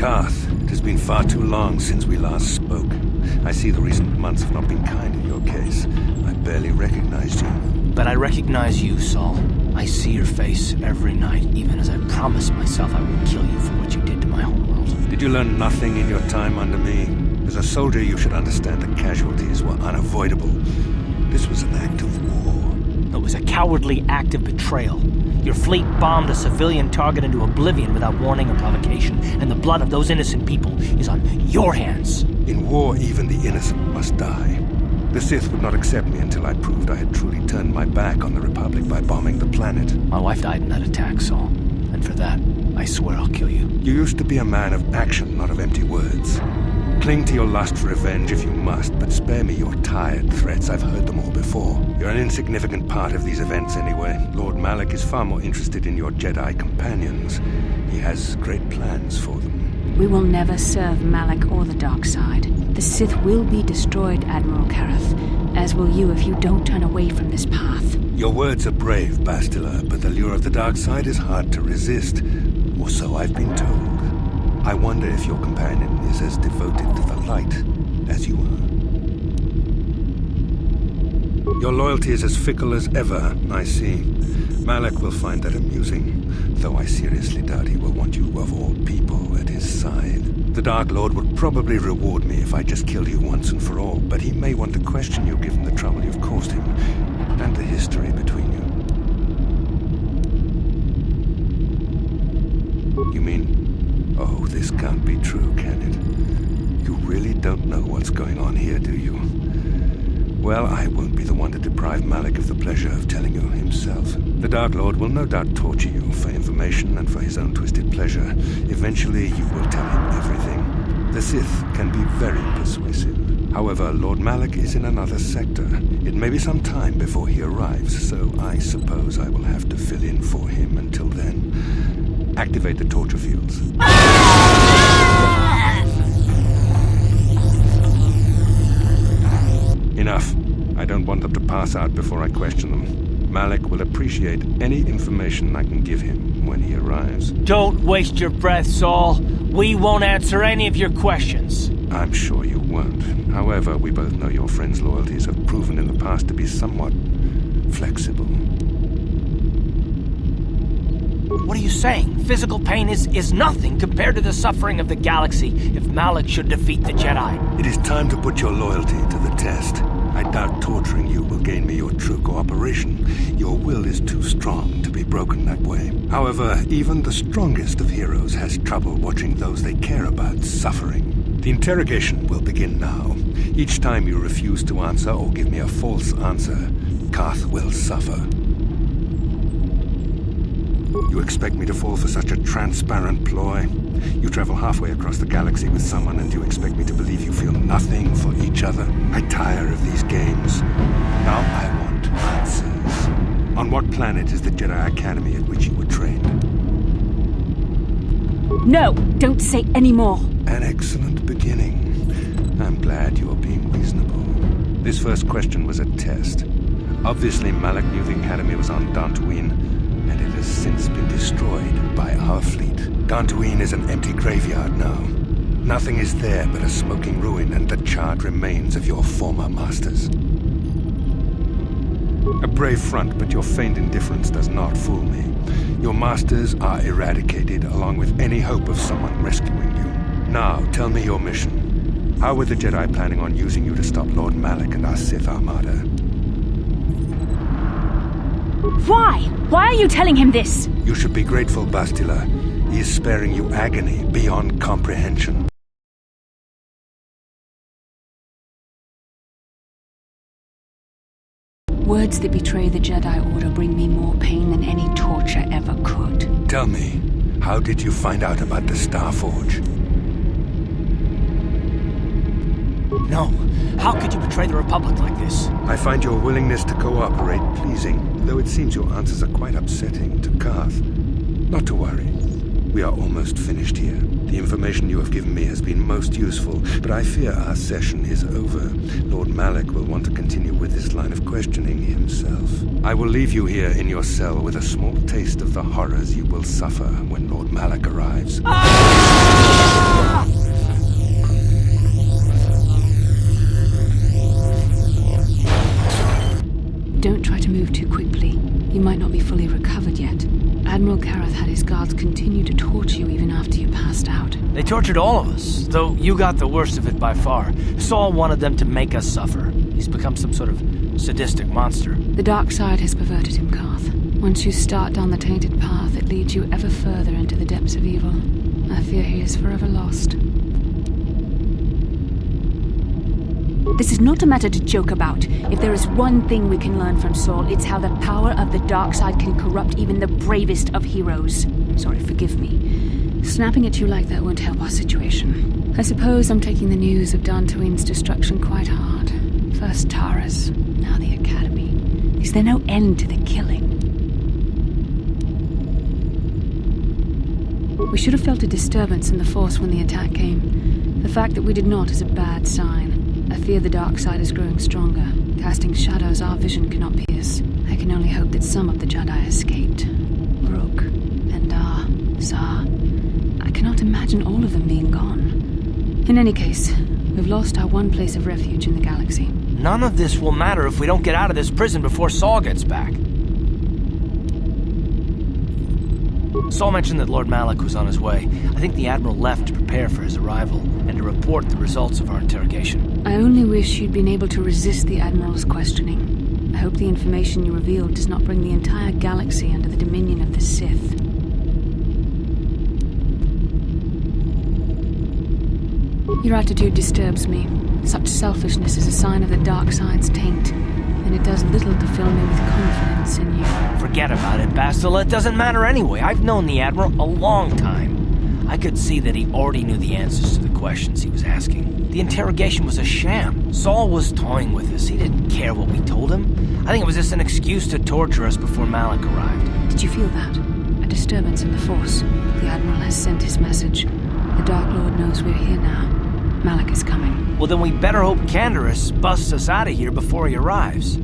Carth, it has been far too long since we last spoke. I see the recent months have not been kind in your case. I barely recognized you. But I recognize you, Saul. I see your face every night, even as I promised myself I would kill you for what you did to my homeworld. Did you learn nothing in your time under me? As a soldier, you should understand that casualties were unavoidable. This was an act of war. It was a cowardly act of betrayal. Your fleet bombed a civilian target into oblivion without warning or provocation, and the blood of those innocent people is on your hands. In war, even the innocent must die. The Sith would not accept me until I proved I had truly turned my back on the Republic by bombing the planet. My wife died in that attack, Saul. And for that, I swear I'll kill you. You used to be a man of action, not of empty words. Cling to your lust for revenge if you must, but spare me your tired threats. I've heard them all before. You're an insignificant part of these events anyway. Lord Malak is far more interested in your Jedi companions. He has great plans for them. We will never serve Malak or the dark side. The Sith will be destroyed, Admiral Karath, as will you if you don't turn away from this path. Your words are brave, Bastila, but the lure of the dark side is hard to resist. Or so I've been told. I wonder if your companion is as devoted to the light as you are. Your loyalty is as fickle as ever, I see. Malak will find that amusing, though I seriously doubt he will want you of all people at his side. The Dark Lord would probably reward me if I just killed you once and for all, but he may want to question you given the trouble you've caused him, and the history between you. You mean, oh, this can't be true, can it? You really don't know what's going on here, do you? Well, I won't be the one to deprive Malak of the pleasure of telling you himself. The Dark Lord will no doubt torture you for information and for his own twisted pleasure. Eventually, you will tell him everything. The Sith can be very persuasive. However, Lord Malak is in another sector. It may be some time before he arrives, so I suppose I will have to fill in for him until then. Activate the torture fields. Enough. I don't want them to pass out before I question them. Malak will appreciate any information I can give him when he arrives. Don't waste your breath, Saul. We won't answer any of your questions. I'm sure you won't. However, we both know your friend's loyalties have proven in the past to be somewhat flexible. What are you saying? Physical pain is nothing compared to the suffering of the galaxy if Malak should defeat the Jedi. It is time to put your loyalty to the test. I doubt torturing you will gain me your true cooperation. Your will is too strong to be broken that way. However, even the strongest of heroes has trouble watching those they care about suffering. The interrogation will begin now. Each time you refuse to answer or give me a false answer, Carth will suffer. You expect me to fall for such a transparent ploy? You travel halfway across the galaxy with someone and you expect me to believe you feel nothing for each other? I tire of these games. Now I want answers. On what planet is the Jedi Academy at which you were trained? No, don't say any more. An excellent beginning. I'm glad you're being reasonable. This first question was a test. Obviously, Malak knew the Academy was on Dantooine, and it has since been destroyed by our fleet. Dantooine is an empty graveyard now. Nothing is there but a smoking ruin and the charred remains of your former masters. A brave front, but your feigned indifference does not fool me. Your masters are eradicated along with any hope of someone rescuing you. Now, tell me your mission. How were the Jedi planning on using you to stop Lord Malak and our Sith Armada? Why? Why are you telling him this? You should be grateful, Bastila. He is sparing you agony beyond comprehension. Words that betray the Jedi Order bring me more pain than any torture ever could. Tell me, how did you find out about the Starforge? No. How could you betray the Republic like this? I find your willingness to cooperate pleasing, though it seems your answers are quite upsetting to Carth. Not to worry. We are almost finished here. The information you have given me has been most useful, but I fear our session is over. Lord Malak will want to continue with this line of questioning himself. I will leave you here in your cell with a small taste of the horrors you will suffer when Lord Malak arrives. Karath had his guards continue to torture you even after you passed out. They tortured all of us, though you got the worst of it by far. Saul wanted them to make us suffer. He's become some sort of sadistic monster. The dark side has perverted him, Carth. Once you start down the tainted path, it leads you ever further into the depths of evil. I fear he is forever lost. This is not a matter to joke about. If there is one thing we can learn from Saul, it's how the power of the dark side can corrupt even the bravest of heroes. Sorry, forgive me. Snapping at you like that won't help our situation. I suppose I'm taking the news of Dantooine's destruction quite hard. First Taras, now the Academy. Is there no end to the killing? We should have felt a disturbance in the Force when the attack came. The fact that we did not is a bad sign. I fear the dark side is growing stronger, casting shadows our vision cannot pierce. I can only hope that some of the Jedi escaped. Rook, Endar, Zar. I cannot imagine all of them being gone. In any case, we've lost our one place of refuge in the galaxy. None of this will matter if we don't get out of this prison before Saul gets back. Saul mentioned that Lord Malak was on his way. I think the Admiral left to prepare for his arrival and to report the results of our interrogation. I only wish you'd been able to resist the Admiral's questioning. I hope the information you revealed does not bring the entire galaxy under the dominion of the Sith. Your attitude disturbs me. Such selfishness is a sign of the dark side's taint, and it does little to fill me with confidence in you. Forget about it, Bastila. It doesn't matter anyway. I've known the Admiral a long time. I could see that he already knew the answers to the questions he was asking. The interrogation was a sham. Saul was toying with us. He didn't care what we told him. I think it was just an excuse to torture us before Malak arrived. Did you feel that? A disturbance in the Force. The Admiral has sent his message. The Dark Lord knows we're here now. Malak is coming. Well, then we better hope Canderous busts us out of here before he arrives.